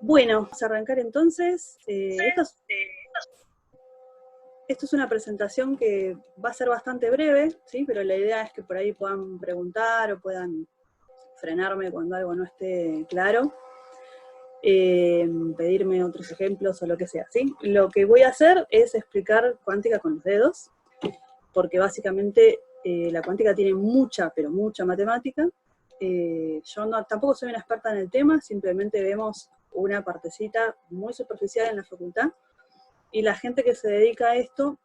Bueno, vamos a arrancar entonces. Esto es una presentación que va a ser bastante breve, ¿sí? Pero la idea es que por ahí puedan preguntar o puedan frenarme cuando algo no esté claro, pedirme otros ejemplos o lo que sea, ¿sí? Lo que voy a hacer es explicar cuántica con los dedos, porque básicamente la cuántica tiene mucha, pero mucha matemática. Yo tampoco soy una experta en el tema, simplemente vemos una partecita muy superficial en la facultad, y la gente que se dedica a esto,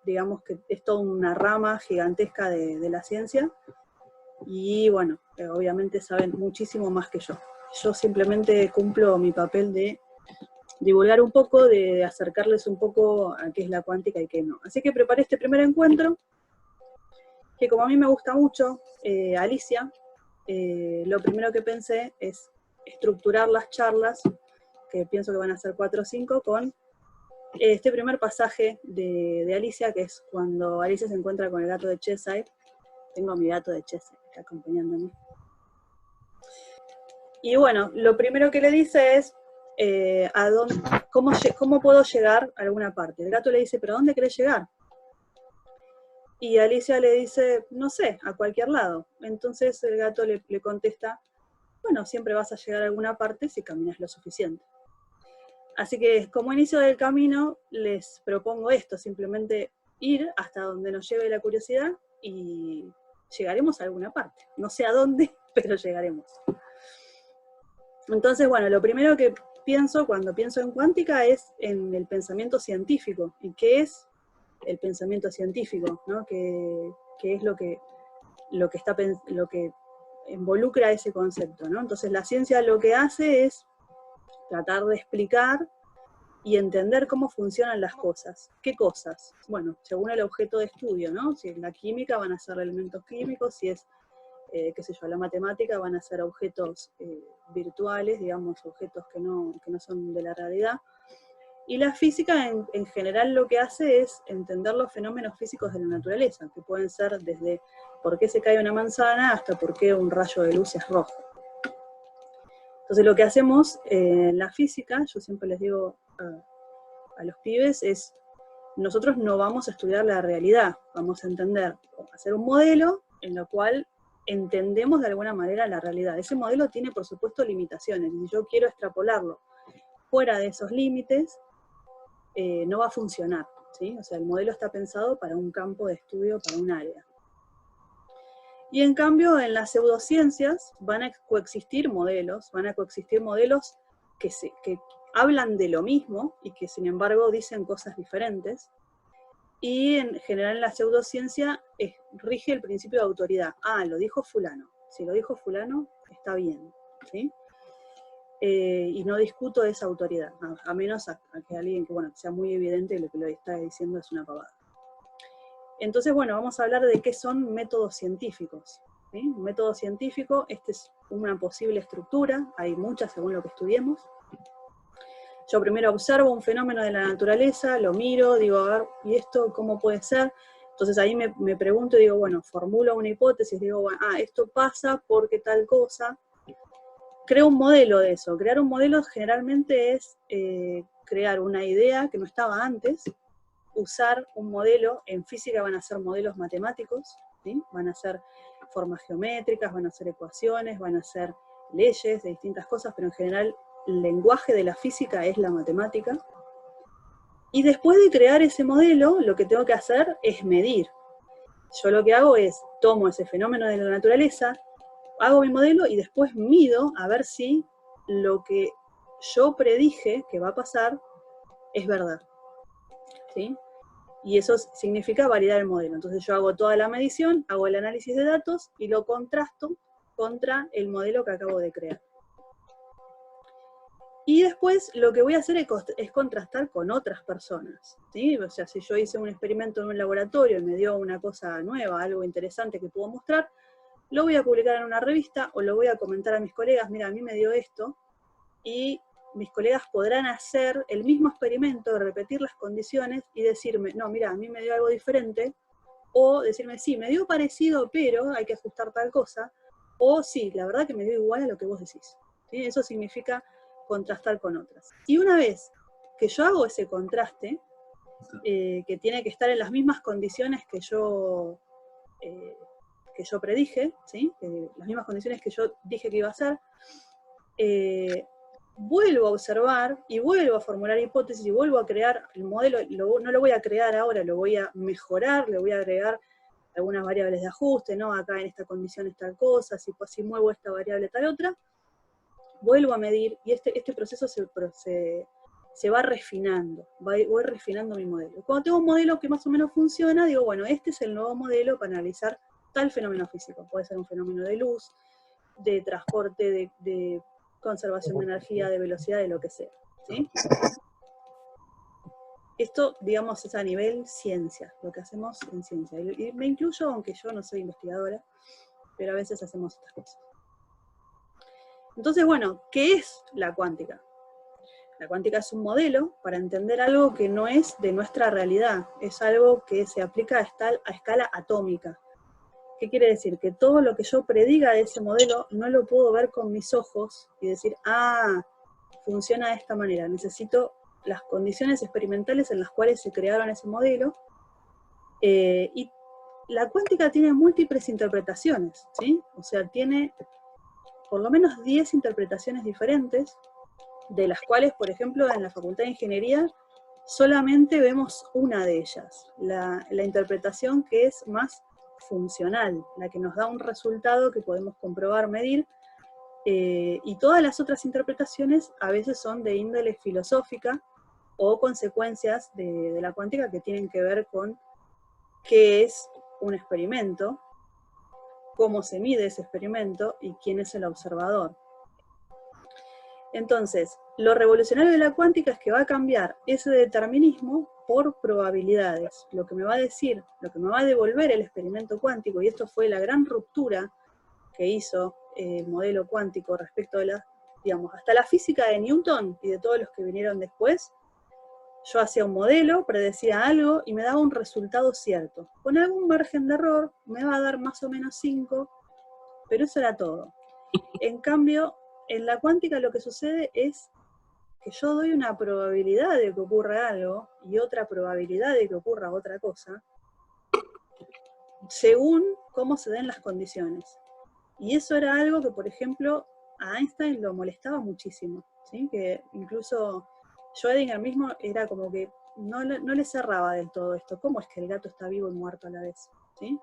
digamos que es toda una rama gigantesca de la ciencia, y bueno, obviamente saben muchísimo más que yo. Yo simplemente cumplo mi papel de divulgar un poco, de acercarles un poco a qué es la cuántica y qué no. Así que preparé este primer encuentro, que como a mí me gusta mucho Alicia, lo primero que pensé es estructurar las charlas, que pienso que van a ser 4 o 5, con este primer pasaje de Alicia, que es cuando Alicia se encuentra con el gato de Cheshire. Tengo a mi gato de Cheshire acá acompañándome. Y bueno, lo primero que le dice es, ¿cómo puedo llegar a alguna parte? El gato le dice, ¿pero a dónde querés llegar? Y Alicia le dice, no sé, a cualquier lado. Entonces el gato le contesta, bueno, siempre vas a llegar a alguna parte si caminas lo suficiente. Así que como inicio del camino les propongo esto, simplemente ir hasta donde nos lleve la curiosidad y llegaremos a alguna parte. No sé a dónde, pero llegaremos. Entonces, bueno, lo primero que pienso cuando pienso en cuántica es en el pensamiento científico. ¿Y qué es el pensamiento científico? ¿No? ¿Qué es lo que involucra ese concepto? ¿No? Entonces la ciencia lo que hace es tratar de explicar y entender cómo funcionan las cosas. ¿Qué cosas? Bueno, según el objeto de estudio, ¿no? Si es la química, van a ser elementos químicos, si es, qué sé yo, la matemática, van a ser objetos virtuales, digamos, objetos que no son de la realidad. Y la física, en general, lo que hace es entender los fenómenos físicos de la naturaleza, que pueden ser desde por qué se cae una manzana hasta por qué un rayo de luz es rojo. Entonces, lo que hacemos en la física, yo siempre les digo a los pibes, es nosotros no vamos a estudiar la realidad, vamos a entender, hacer un modelo en el cual entendemos de alguna manera la realidad. Ese modelo tiene, por supuesto, limitaciones, y si yo quiero extrapolarlo fuera de esos límites, no va a funcionar, ¿sí? O sea, el modelo está pensado para un campo de estudio, para un área. Y en cambio, en las pseudociencias van a coexistir modelos que hablan de lo mismo y que sin embargo dicen cosas diferentes. Y en general en la pseudociencia rige el principio de autoridad. Ah, lo dijo fulano. Si lo dijo fulano, está bien, ¿sí? Y no discuto esa autoridad, a menos a que alguien que, bueno, sea muy evidente que lo que lo está diciendo es una pavada. Entonces, bueno, vamos a hablar de qué son métodos científicos, ¿sí? Un método científico, esta es una posible estructura, hay muchas según lo que estudiemos. Yo primero observo un fenómeno de la naturaleza, lo miro, digo, a ver, ¿y esto cómo puede ser? Entonces ahí me pregunto y digo, bueno, formulo una hipótesis, digo, bueno, esto pasa porque tal cosa. Creo un modelo de eso. Crear un modelo generalmente es crear una idea que no estaba antes, usar un modelo. En física van a ser modelos matemáticos, ¿sí? Van a ser formas geométricas, van a ser ecuaciones, van a ser leyes de distintas cosas, pero en general el lenguaje de la física es la matemática. Y después de crear ese modelo, lo que tengo que hacer es medir. Yo lo que hago es, tomo ese fenómeno de la naturaleza, hago mi modelo y después mido a ver si lo que yo predije que va a pasar es verdad, ¿sí? Y eso significa validar el modelo. Entonces yo hago toda la medición, hago el análisis de datos y lo contrasto contra el modelo que acabo de crear. Y después lo que voy a hacer es contrastar con otras personas, ¿sí? O sea, si yo hice un experimento en un laboratorio y me dio una cosa nueva, algo interesante que puedo mostrar, lo voy a publicar en una revista o lo voy a comentar a mis colegas, mira, a mí me dio esto, y mis colegas podrán hacer el mismo experimento, repetir las condiciones y decirme, no, mira, a mí me dio algo diferente, o decirme, sí, me dio parecido, pero hay que ajustar tal cosa, o sí, la verdad que me dio igual a lo que vos decís. ¿sí? Eso significa contrastar con otras. Y una vez que yo hago ese contraste, que tiene que estar en las mismas condiciones que yo predije, ¿sí? Las mismas condiciones que yo dije que iba a hacer, vuelvo a observar y vuelvo a formular hipótesis y vuelvo a crear el modelo. No lo voy a crear ahora, lo voy a mejorar, le voy a agregar algunas variables de ajuste, ¿no? Acá en esta condición es tal cosa, si muevo esta variable tal otra, vuelvo a medir y este proceso se va refinando, voy refinando mi modelo. Cuando tengo un modelo que más o menos funciona, digo, bueno, este es el nuevo modelo para analizar tal fenómeno físico. Puede ser un fenómeno de luz, de transporte, de conservación de energía, de velocidad, de lo que sea, ¿sí? Esto, digamos, es a nivel ciencia, lo que hacemos en ciencia. Y me incluyo, aunque yo no soy investigadora, pero a veces hacemos estas cosas. Entonces, bueno, ¿qué es la cuántica? La cuántica es un modelo para entender algo que no es de nuestra realidad, es algo que se aplica a escala atómica. ¿Qué quiere decir? Que todo lo que yo prediga de ese modelo no lo puedo ver con mis ojos y decir, ah, funciona de esta manera, necesito las condiciones experimentales en las cuales se crearon ese modelo, y la cuántica tiene múltiples interpretaciones, ¿sí? O sea, tiene por lo menos 10 interpretaciones diferentes, de las cuales, por ejemplo, en la Facultad de Ingeniería solamente vemos una de ellas, la interpretación que es más funcional, la que nos da un resultado que podemos comprobar, medir, y todas las otras interpretaciones a veces son de índole filosófica o consecuencias de la cuántica que tienen que ver con qué es un experimento, cómo se mide ese experimento y quién es el observador. Entonces, lo revolucionario de la cuántica es que va a cambiar ese determinismo por probabilidades. Lo que me va a decir, lo que me va a devolver el experimento cuántico, y esto fue la gran ruptura que hizo el modelo cuántico respecto de la, digamos, hasta la física de Newton y de todos los que vinieron después. Yo hacía un modelo, predecía algo y me daba un resultado cierto. Con algún margen de error me va a dar más o menos 5, pero eso era todo. En cambio, en la cuántica lo que sucede es que yo doy una probabilidad de que ocurra algo y otra probabilidad de que ocurra otra cosa, según cómo se den las condiciones. Y eso era algo que, por ejemplo, a Einstein lo molestaba muchísimo, ¿sí? Que incluso Schrödinger mismo era como que no le cerraba del todo esto. ¿Cómo es que el gato está vivo y muerto a la vez? ¿Sí?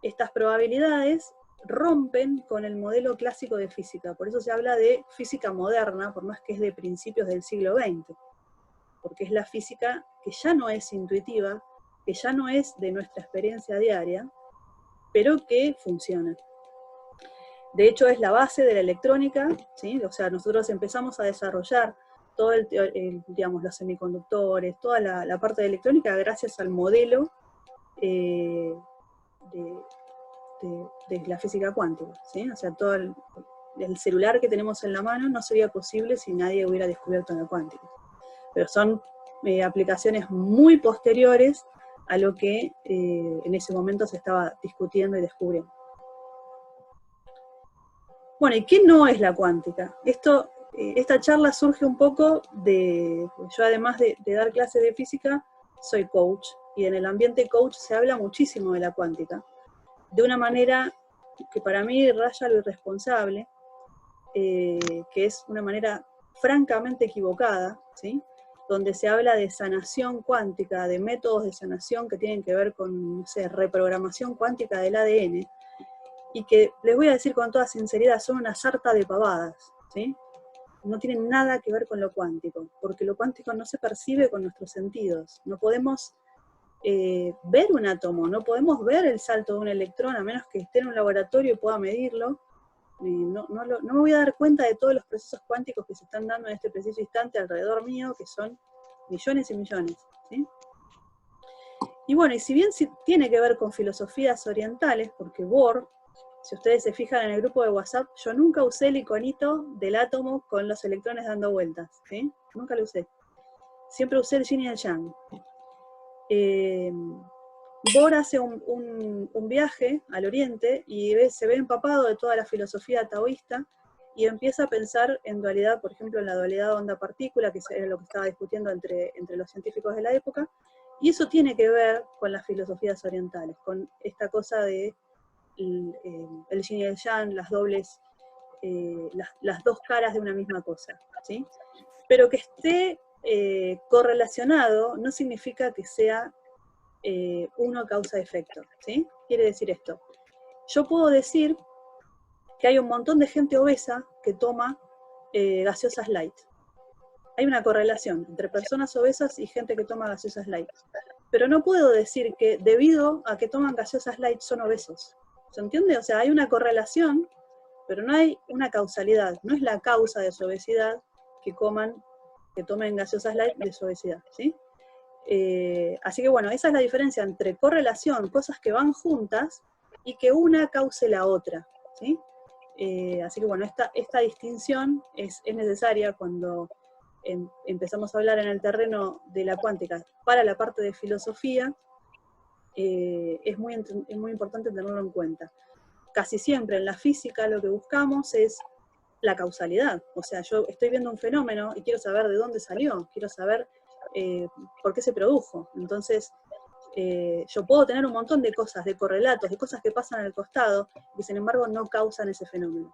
Estas probabilidades rompen con el modelo clásico de física. Por eso se habla de física moderna, por más que es de principios del siglo XX. Porque es la física que ya no es intuitiva, que ya no es de nuestra experiencia diaria, pero que funciona. De hecho, es la base de la electrónica, ¿sí? O sea, nosotros empezamos a desarrollar todo digamos, los semiconductores, toda la parte de electrónica gracias al modelo de la física cuántica, ¿sí? O sea, todo el celular que tenemos en la mano no sería posible si nadie hubiera descubierto la cuántica. Pero son aplicaciones muy posteriores a lo que en ese momento se estaba discutiendo y descubriendo. Bueno, ¿y qué no es la cuántica? Esta charla surge un poco de, yo además de dar clases de física, soy coach, y en el ambiente coach se habla muchísimo de la cuántica, de una manera que para mí raya lo irresponsable, que es una manera francamente equivocada, ¿sí? Donde se habla de sanación cuántica, de métodos de sanación que tienen que ver con, no sé, reprogramación cuántica del ADN, y que les voy a decir con toda sinceridad, son una sarta de pavadas, ¿sí? No tienen nada que ver con lo cuántico, porque lo cuántico no se percibe con nuestros sentidos. No podemos ver un átomo, no podemos ver el salto de un electrón, a menos que esté en un laboratorio y pueda medirlo. No me voy a dar cuenta de todos los procesos cuánticos que se están dando en este preciso instante alrededor mío, que son millones y millones, ¿sí? Y bueno, y si bien tiene que ver con filosofías orientales, porque Bohr, si ustedes se fijan en el grupo de WhatsApp, yo nunca usé el iconito del átomo con los electrones dando vueltas, ¿sí? Nunca lo usé. Siempre usé el yin y el yang. Bohr hace un viaje al oriente y se ve empapado de toda la filosofía taoísta, y empieza a pensar en dualidad, por ejemplo, en la dualidad onda-partícula, que era lo que estaba discutiendo entre los científicos de la época, y eso tiene que ver con las filosofías orientales, con esta cosa de el yin y el yang, las dobles, las dos caras de una misma cosa, ¿sí? Pero que esté correlacionado no significa que sea uno causa-efecto, ¿sí? Quiere decir esto. Yo puedo decir que hay un montón de gente obesa que toma gaseosas light. Hay una correlación entre personas obesas y gente que toma gaseosas light. Pero no puedo decir que debido a que toman gaseosas light son obesos. ¿Se entiende? O sea, hay una correlación, pero no hay una causalidad. No es la causa de su obesidad que tomen gaseosas light de su obesidad, ¿sí? Así que bueno, esa es la diferencia entre correlación, cosas que van juntas, y que una cause la otra, ¿sí? Así que bueno, esta distinción es necesaria cuando empezamos a hablar en el terreno de la cuántica para la parte de filosofía. Es muy importante tenerlo en cuenta. Casi siempre en la física lo que buscamos es la causalidad. O sea, yo estoy viendo un fenómeno y quiero saber de dónde salió, quiero saber por qué se produjo. Entonces, yo puedo tener un montón de cosas, de correlatos, de cosas que pasan al costado, que sin embargo no causan ese fenómeno.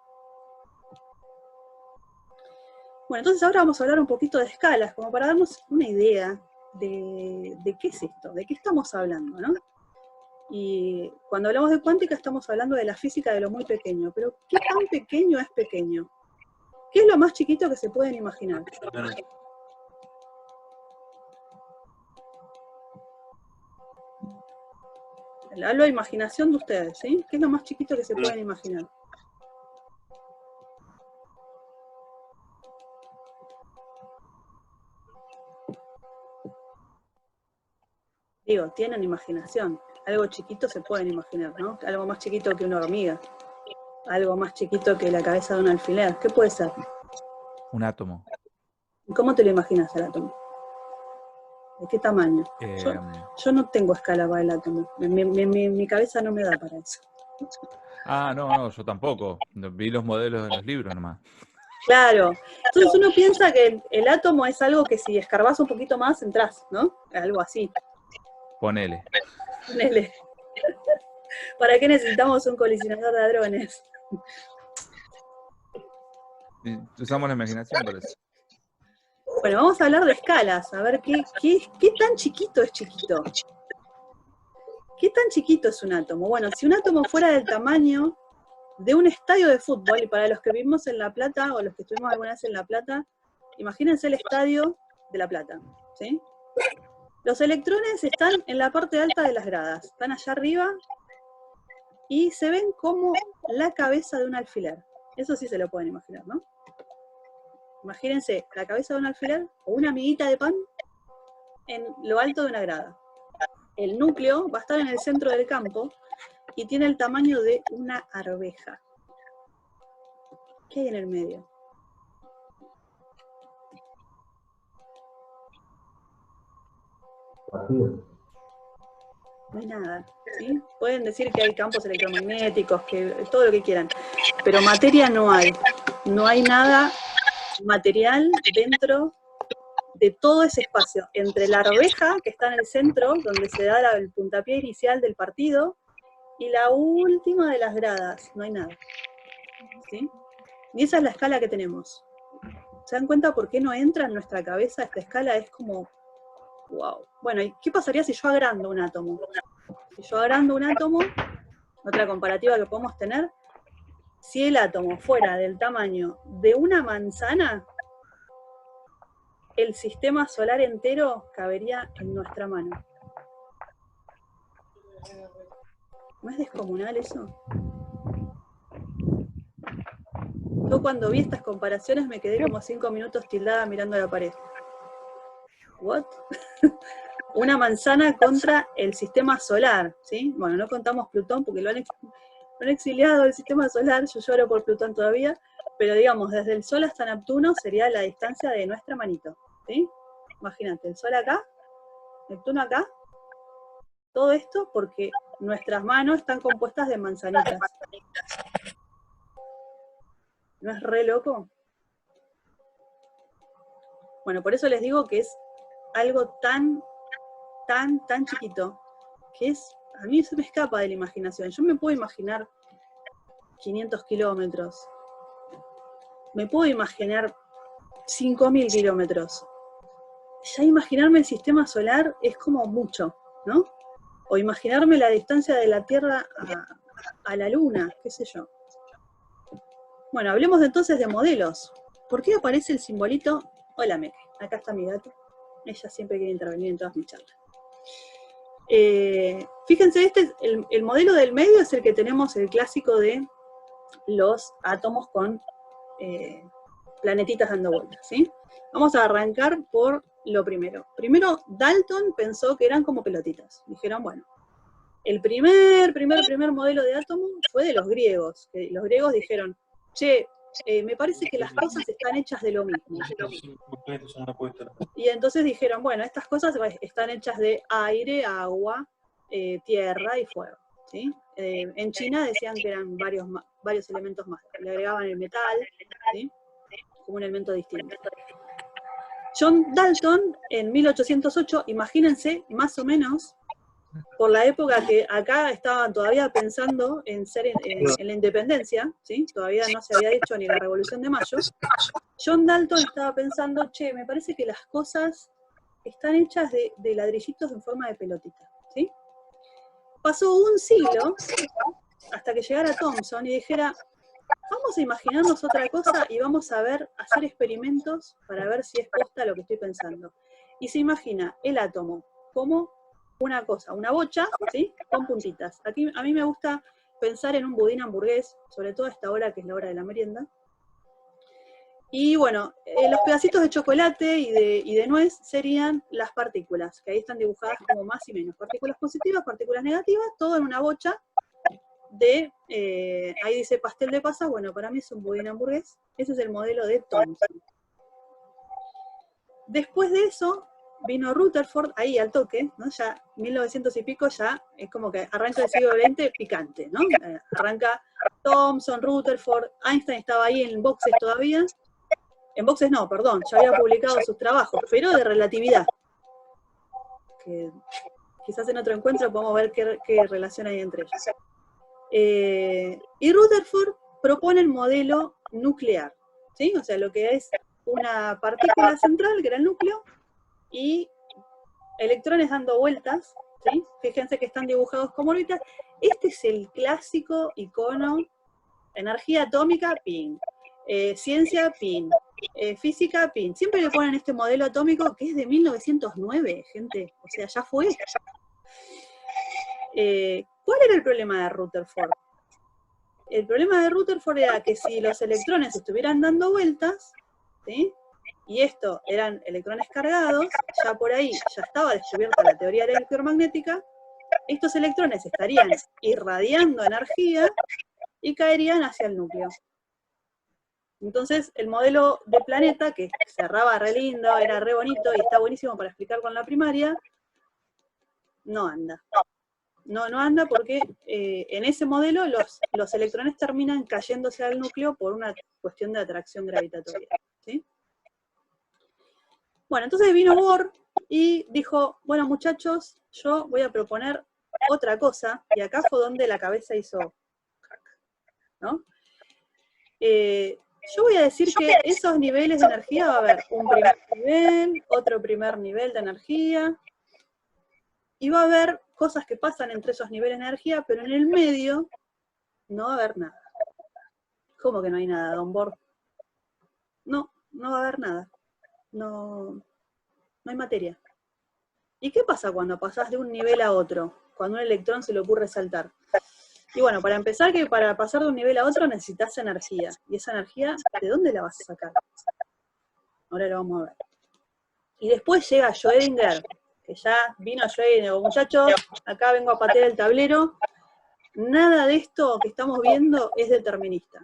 Bueno, entonces ahora vamos a hablar un poquito de escalas, como para darnos una idea de qué es esto, de qué estamos hablando, ¿no? Y cuando hablamos de cuántica estamos hablando de la física de lo muy pequeño, pero ¿qué tan pequeño es pequeño? ¿Qué es lo más chiquito que se pueden imaginar? Hablo de imaginación de ustedes, ¿sí? ¿Qué es lo más chiquito que se pueden imaginar? Digo, tienen imaginación. Algo chiquito se pueden imaginar, ¿no? Algo más chiquito que una hormiga. Algo más chiquito que la cabeza de un alfiler. ¿Qué puede ser? Un átomo. ¿Cómo te lo imaginas el átomo? ¿De qué tamaño? Yo no tengo escala para el átomo. Mi cabeza no me da para eso. No, yo tampoco. Vi los modelos de los libros nomás. Claro. Entonces uno piensa que el átomo es algo que si escarbás un poquito más, entrás, ¿no? Algo así. Ponele. Ponele. ¿Para qué necesitamos un colisionador de hadrones? Usamos la imaginación por eso. Bueno, vamos a hablar de escalas, a ver qué tan chiquito es chiquito. ¿Qué tan chiquito es un átomo? Bueno, si un átomo fuera del tamaño de un estadio de fútbol, y para los que vivimos en La Plata, o los que estuvimos alguna vez en La Plata, imagínense el estadio de La Plata, ¿sí? Los electrones están en la parte alta de las gradas, están allá arriba, y se ven como la cabeza de un alfiler. Eso sí se lo pueden imaginar, ¿no? Imagínense la cabeza de un alfiler o una amiguita de pan en lo alto de una grada. El núcleo va a estar en el centro del campo y tiene el tamaño de una arveja. ¿Qué hay en el medio? No hay nada, ¿sí? Pueden decir que hay campos electromagnéticos, que todo lo que quieran, pero materia no hay. No hay nada material dentro de todo ese espacio, entre la arveja, que está en el centro, donde se da el puntapié inicial del partido, y la última de las gradas, no hay nada. ¿Sí? Y esa es la escala que tenemos. ¿Se dan cuenta por qué no entra en nuestra cabeza esta escala? Es como, wow. Bueno, ¿y qué pasaría si yo agrando un átomo? Si yo agrando un átomo, otra comparativa que podemos tener, si el átomo fuera del tamaño de una manzana, el sistema solar entero cabería en nuestra mano. ¿No es descomunal eso? Yo cuando vi estas comparaciones me quedé como 5 minutos tildada mirando a la pared. ¿What? Una manzana contra el sistema solar, ¿sí? Bueno, no contamos Plutón porque lo han exiliado del sistema solar, yo lloro por Plutón todavía, pero digamos, desde el Sol hasta Neptuno sería la distancia de nuestra manito, ¿sí? Imagínate, el Sol acá, Neptuno acá, todo esto porque nuestras manos están compuestas de manzanitas. ¿No es re loco? Bueno, por eso les digo que es algo tan chiquito, que a mí se me escapa de la imaginación. Yo me puedo imaginar 500 kilómetros, me puedo imaginar 5.000 kilómetros. Ya imaginarme el sistema solar es como mucho, ¿no? O imaginarme la distancia de la Tierra a la Luna, qué sé yo. Bueno, hablemos entonces de modelos. ¿Por qué aparece el simbolito? Hola, Meque, acá está mi gato. Ella siempre quiere intervenir en todas mis charlas. Fíjense, el modelo del medio es el que tenemos, el clásico de los átomos con planetitas dando vueltas, ¿sí? Vamos a arrancar por lo primero. Primero, Dalton pensó que eran como pelotitas. Dijeron, bueno, el primer modelo de átomo fue de los griegos. Los griegos dijeron, che, me parece que las cosas están hechas de lo mismo. Y entonces dijeron, bueno, estas cosas están hechas de aire, agua, tierra y fuego, ¿sí? En China decían que eran varios elementos más. Le agregaban el metal, ¿sí? Como un elemento distinto. John Dalton, en 1808, imagínense, más o menos, por la época que acá estaban todavía pensando en la independencia, ¿sí? Todavía no se había hecho ni la Revolución de Mayo, John Dalton estaba pensando, che, me parece que las cosas están hechas de ladrillitos en forma de pelotita, ¿sí? Pasó un siglo hasta que llegara Thomson y dijera, vamos a imaginarnos otra cosa y vamos a hacer experimentos para ver si es posta lo que estoy pensando. Y se imagina el átomo como una cosa, una bocha, ¿sí? Con puntitas. Aquí a mí me gusta pensar en un budín hamburgués, sobre todo a esta hora que es la hora de la merienda. Y bueno, los pedacitos de chocolate y de nuez serían las partículas, que ahí están dibujadas como más y menos. Partículas positivas, partículas negativas, todo en una bocha ahí dice pastel de pasas, bueno, para mí es un budín hamburgués. Ese es el modelo de Thomson. Después de eso, vino Rutherford, ahí al toque, ¿no? Ya 1900 y pico, ya es como que arranca el siglo XX picante, ¿no? Arranca Thomson, Rutherford, Einstein estaba ahí en boxes todavía. En boxes no, perdón, ya había publicado sus trabajos, pero de relatividad. Que quizás en otro encuentro podemos ver qué relación hay entre ellos. Y Rutherford propone el modelo nuclear, ¿sí? O sea, lo que es una partícula central, que era el núcleo, y electrones dando vueltas, ¿sí? Fíjense que están dibujados como órbitas. Este es el clásico icono, energía atómica, pin, ciencia, pin, física, pin. Siempre le ponen este modelo atómico que es de 1909, gente, o sea, ya fue. ¿Cuál era el problema de Rutherford? El problema de Rutherford era que si los electrones estuvieran dando vueltas, ¿sí? Y esto eran electrones cargados, ya por ahí ya estaba descubierta la teoría electromagnética, estos electrones estarían irradiando energía y caerían hacia el núcleo. Entonces, el modelo de planeta, que cerraba re lindo, era re bonito y está buenísimo para explicar con la primaria, no anda. No anda porque en ese modelo los electrones terminan cayéndose al núcleo por una cuestión de atracción gravitatoria, ¿sí? Bueno, entonces vino Bohr y dijo, bueno muchachos, yo voy a proponer otra cosa, y acá fue donde la cabeza hizo, ¿no? Yo voy a decir que esos niveles de energía va a haber un primer nivel, otro primer nivel de energía, y va a haber cosas que pasan entre esos niveles de energía, pero en el medio no va a haber nada. ¿Cómo que no hay nada, don Bohr? No va a haber nada. No hay materia. ¿Y qué pasa cuando pasás de un nivel a otro? Cuando a un electrón se le ocurre saltar. Y bueno, para empezar, que para pasar de un nivel a otro necesitas energía. ¿Y esa energía, de dónde la vas a sacar? Ahora lo vamos a ver. Y después llega Schrödinger, que ya vino Schrödinger, muchachos, acá vengo a patear el tablero. Nada de esto que estamos viendo es determinista.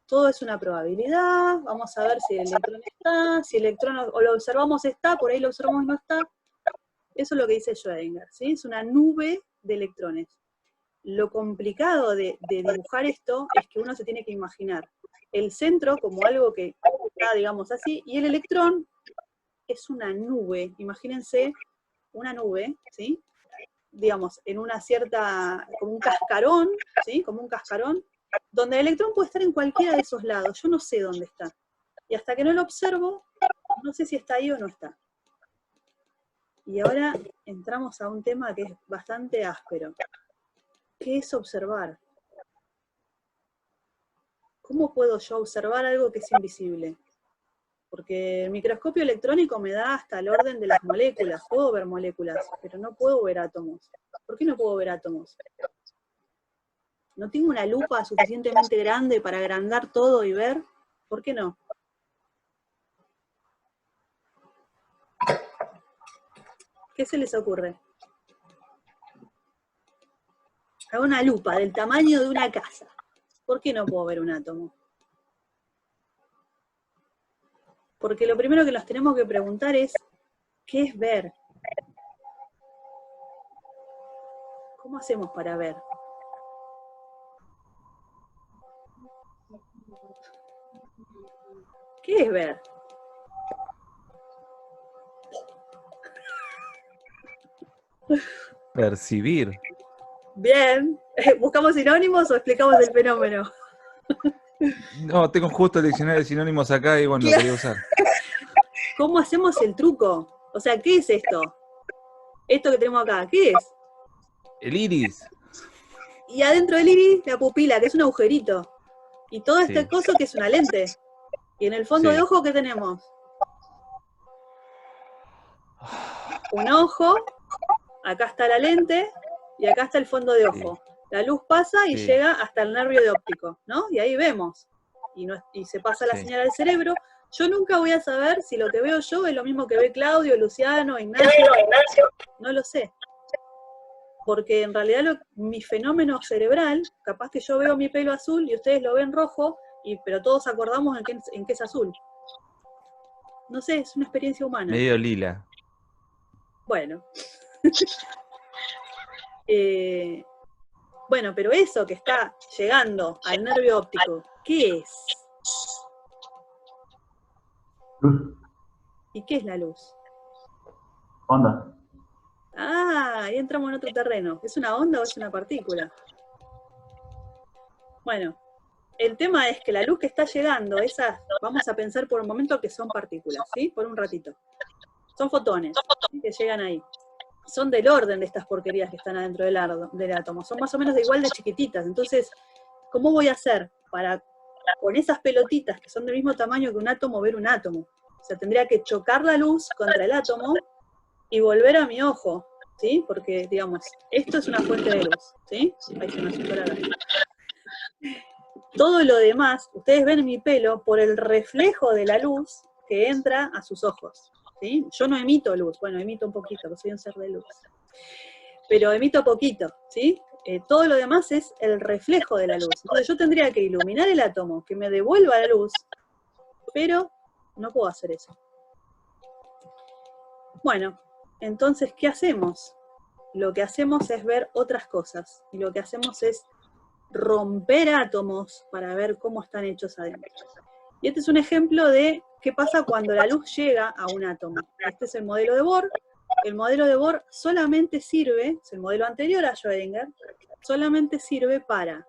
Todo es una probabilidad, vamos a ver si el electrón está, si el electrón o lo observamos está, por ahí lo observamos y no está. Eso es lo que dice Schrödinger, ¿sí? Es una nube de electrones. Lo complicado de dibujar esto es que uno se tiene que imaginar el centro como algo que está, digamos así, y el electrón es una nube, imagínense una nube, ¿sí? Digamos, en una cierta, como un cascarón, ¿sí? Como un cascarón, donde el electrón puede estar en cualquiera de esos lados, yo no sé dónde está. Y hasta que no lo observo, no sé si está ahí o no está. Y ahora entramos a un tema que es bastante áspero. ¿Qué es observar? ¿Cómo puedo yo observar algo que es invisible? Porque el microscopio electrónico me da hasta el orden de las moléculas. Puedo ver moléculas, pero no puedo ver átomos. ¿Por qué no puedo ver átomos? ¿No tengo una lupa suficientemente grande para agrandar todo y ver? ¿Por qué no? ¿Qué se les ocurre? Hago una lupa del tamaño de una casa. ¿Por qué no puedo ver un átomo? Porque lo primero que nos tenemos que preguntar es, ¿qué es ver? ¿Cómo hacemos para ver? ¿Qué es ver? Percibir. Bien. ¿Buscamos sinónimos o explicamos el fenómeno? No, tengo justo el diccionario de sinónimos acá y bueno, lo quería usar. ¿Cómo hacemos el truco? O sea, ¿qué es esto? Esto que tenemos acá, ¿qué es? El iris. Y adentro del iris, la pupila, que es un agujerito. Y todo este Sí, coso que es una lente. Y en el fondo de sí. ojo, ¿qué tenemos? Un ojo, acá está la lente, y acá está el fondo de Sí, ojo. La luz pasa y sí, llega hasta el nervio de óptico, ¿no? Y ahí vemos. Y se pasa la sí. señal al cerebro. Yo nunca voy a saber si lo que veo yo es lo mismo que ve Claudio, Luciano, Ignacio. No lo sé. Porque en realidad mi fenómeno cerebral, capaz que yo veo mi pelo azul y ustedes lo ven rojo, pero todos acordamos en qué es azul. No sé, es una experiencia humana. Medio lila. Bueno. Bueno, pero eso que está llegando al nervio óptico, ¿qué es? Luz, ¿Y qué es la luz? onda. Ah, ahí entramos en otro terreno. ¿Es una onda o es una partícula? Bueno, el tema es que la luz que está llegando, vamos a pensar por un momento que son partículas, ¿sí? Por un ratito. Son fotones, ¿sí? Que llegan ahí. Son del orden de estas porquerías que están adentro del átomo. Son más o menos igual de chiquititas. Entonces, ¿cómo voy a hacer para, con esas pelotitas que son del mismo tamaño que un átomo, ver un átomo? O sea, tendría que chocar la luz contra el átomo y volver a mi ojo, ¿sí? Porque, digamos, esto es una fuente de luz, ¿sí? Ahí se me asustó la gata. Todo lo demás, ustedes ven mi pelo por el reflejo de la luz que entra a sus ojos, ¿sí? Yo no emito luz, bueno, emito un poquito, porque soy un ser de luz. Pero emito poquito, ¿sí? Todo lo demás es el reflejo de la luz. Entonces yo tendría que iluminar el átomo, que me devuelva la luz, pero no puedo hacer eso. Bueno, entonces, ¿qué hacemos? Lo que hacemos es ver otras cosas, y lo que hacemos es romper átomos para ver cómo están hechos adentro. Y este es un ejemplo de qué pasa cuando la luz llega a un átomo. Este es el modelo de Bohr. El modelo de Bohr solamente sirve, es el modelo anterior a Schrödinger, solamente sirve para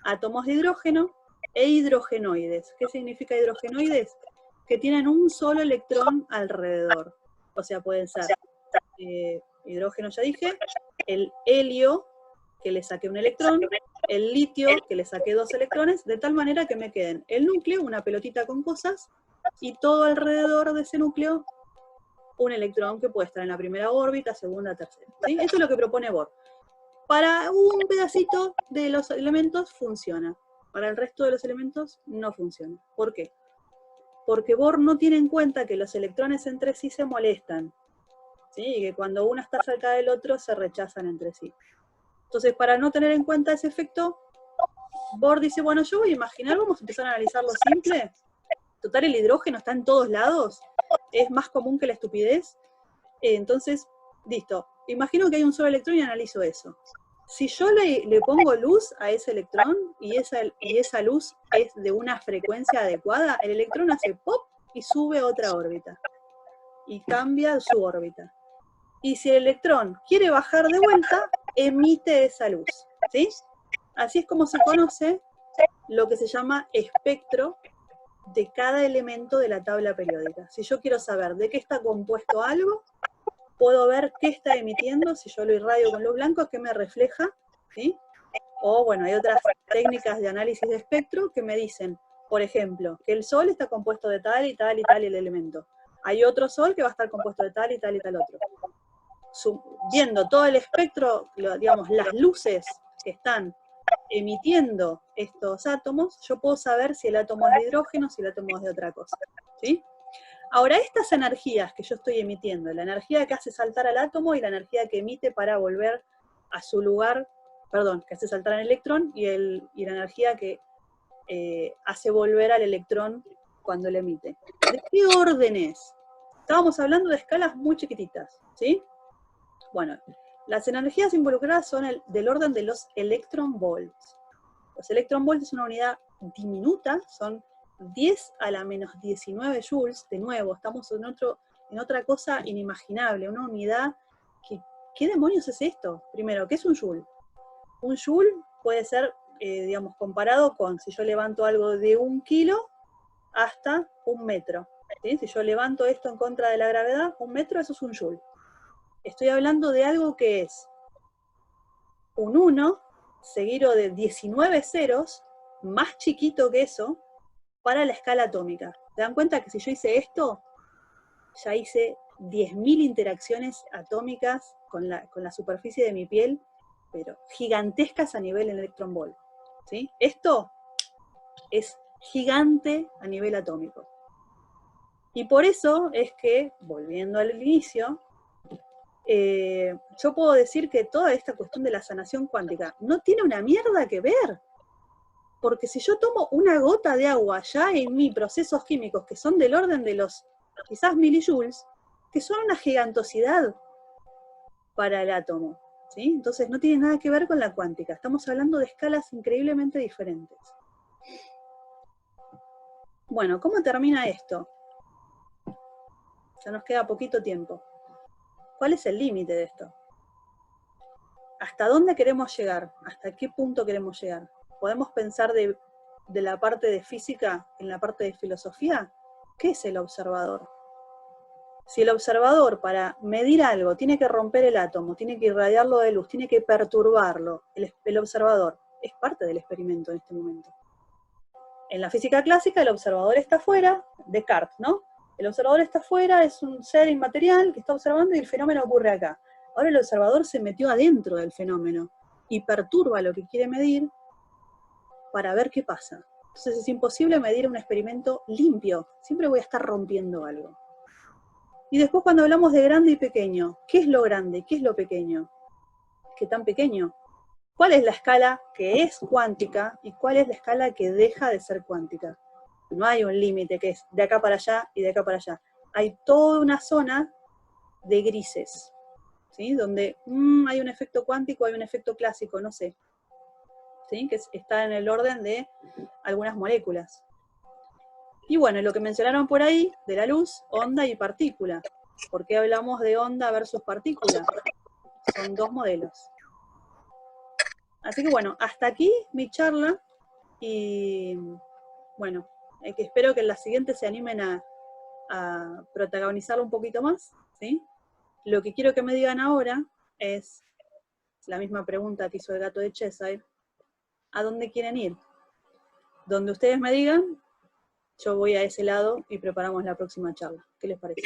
átomos de hidrógeno e hidrogenoides. ¿Qué significa hidrogenoides? Que tienen un solo electrón alrededor. O sea, pueden ser hidrógeno, ya dije, el helio, que le saqué un electrón, el litio, que le saqué 2 electrones, de tal manera que me queden el núcleo, una pelotita con cosas, y todo alrededor de ese núcleo, un electrón que puede estar en la primera órbita, segunda, tercera. ¿Sí? Eso es lo que propone Bohr. Para un pedacito de los elementos funciona, para el resto de los elementos no funciona. ¿Por qué? Porque Bohr no tiene en cuenta que los electrones entre sí se molestan, ¿sí? Y que cuando uno está cerca del otro se rechazan entre sí. Entonces, para no tener en cuenta ese efecto, Bohr dice, bueno, yo voy a imaginar, vamos a empezar a analizar lo simple. Total, el hidrógeno está en todos lados, es más común que la estupidez. Entonces, listo. Imagino que hay un solo electrón y analizo eso. Si yo le pongo luz a ese electrón y esa luz es de una frecuencia adecuada, el electrón hace pop y sube a otra órbita. Y cambia su órbita. Y si el electrón quiere bajar de vuelta, emite esa luz. ¿Sí? Así es como se conoce lo que se llama espectro de cada elemento de la tabla periódica. Si yo quiero saber de qué está compuesto algo, puedo ver qué está emitiendo, si yo lo irradio con luz blanca, qué me refleja, ¿sí? O bueno, hay otras técnicas de análisis de espectro que me dicen, por ejemplo, que el Sol está compuesto de tal y tal y tal el elemento. Hay otro Sol que va a estar compuesto de tal y tal y tal otro. Viendo todo el espectro, digamos, las luces que están emitiendo estos átomos, yo puedo saber si el átomo es de hidrógeno, si el átomo es de otra cosa, ¿sí? Ahora, estas energías que yo estoy emitiendo, la energía que hace saltar al átomo y la energía que emite para volver a su lugar, perdón, que hace saltar al electrón y la energía que hace volver al electrón cuando le emite. ¿De qué orden es? Estábamos hablando de escalas muy chiquititas, ¿sí? Bueno, las energías involucradas son del orden de los electronvolts. Los electronvolts es una unidad diminuta, son 10 a la menos 19 joules, de nuevo, estamos en otra cosa inimaginable, una unidad que, ¿qué demonios es esto? Primero, ¿qué es un joule? Un joule puede ser, digamos, comparado con si yo levanto algo de 1 kilo hasta 1 metro. ¿Sí? Si yo levanto esto en contra de la gravedad, 1 metro, eso es un joule. Estoy hablando de algo que es un 1 seguido de 19 ceros, más chiquito que eso, para la escala atómica. ¿Se dan cuenta que si yo hice esto, ya hice 10.000 interacciones atómicas con la superficie de mi piel, pero gigantescas a nivel electronvolt? ¿Sí? Esto es gigante a nivel atómico. Y por eso es que, volviendo al inicio, yo puedo decir que toda esta cuestión de la sanación cuántica no tiene una mierda que ver. Porque si yo tomo una gota de agua ya en mis procesos químicos que son del orden de los quizás milijoules, que son una gigantosidad para el átomo, ¿sí? Entonces no tiene nada que ver con la cuántica, estamos hablando de escalas increíblemente diferentes. Bueno, ¿cómo termina esto? Ya nos queda poquito tiempo. ¿Cuál es el límite de esto? ¿Hasta dónde queremos llegar? ¿Hasta qué punto queremos llegar? ¿Podemos pensar de la parte de física en la parte de filosofía? ¿Qué es el observador? Si el observador para medir algo tiene que romper el átomo, tiene que irradiarlo de luz, tiene que perturbarlo, el observador es parte del experimento en este momento. En la física clásica el observador está afuera, Descartes, ¿no? El observador está afuera, es un ser inmaterial que está observando y el fenómeno ocurre acá. Ahora el observador se metió adentro del fenómeno y perturba lo que quiere medir para ver qué pasa. Entonces es imposible medir un experimento limpio, siempre voy a estar rompiendo algo. Y después cuando hablamos de grande y pequeño, ¿qué es lo grande? ¿Qué es lo pequeño? ¿Qué tan pequeño? ¿Cuál es la escala que es cuántica y cuál es la escala que deja de ser cuántica? No hay un límite que es de acá para allá y de acá para allá. Hay toda una zona de grises, ¿sí? Donde hay un efecto cuántico, hay un efecto clásico, no sé, ¿sí? Que está en el orden de algunas moléculas. Y bueno, lo que mencionaron por ahí, de la luz, onda y partícula. ¿Por qué hablamos de onda versus partícula? Son dos modelos. Así que bueno, hasta aquí mi charla, y bueno, espero que en la siguiente se animen a protagonizarlo un poquito más, ¿sí? Lo que quiero que me digan ahora es la misma pregunta que hizo el gato de Cheshire: ¿a dónde quieren ir? Donde ustedes me digan, yo voy a ese lado y preparamos la próxima charla. ¿Qué les parece?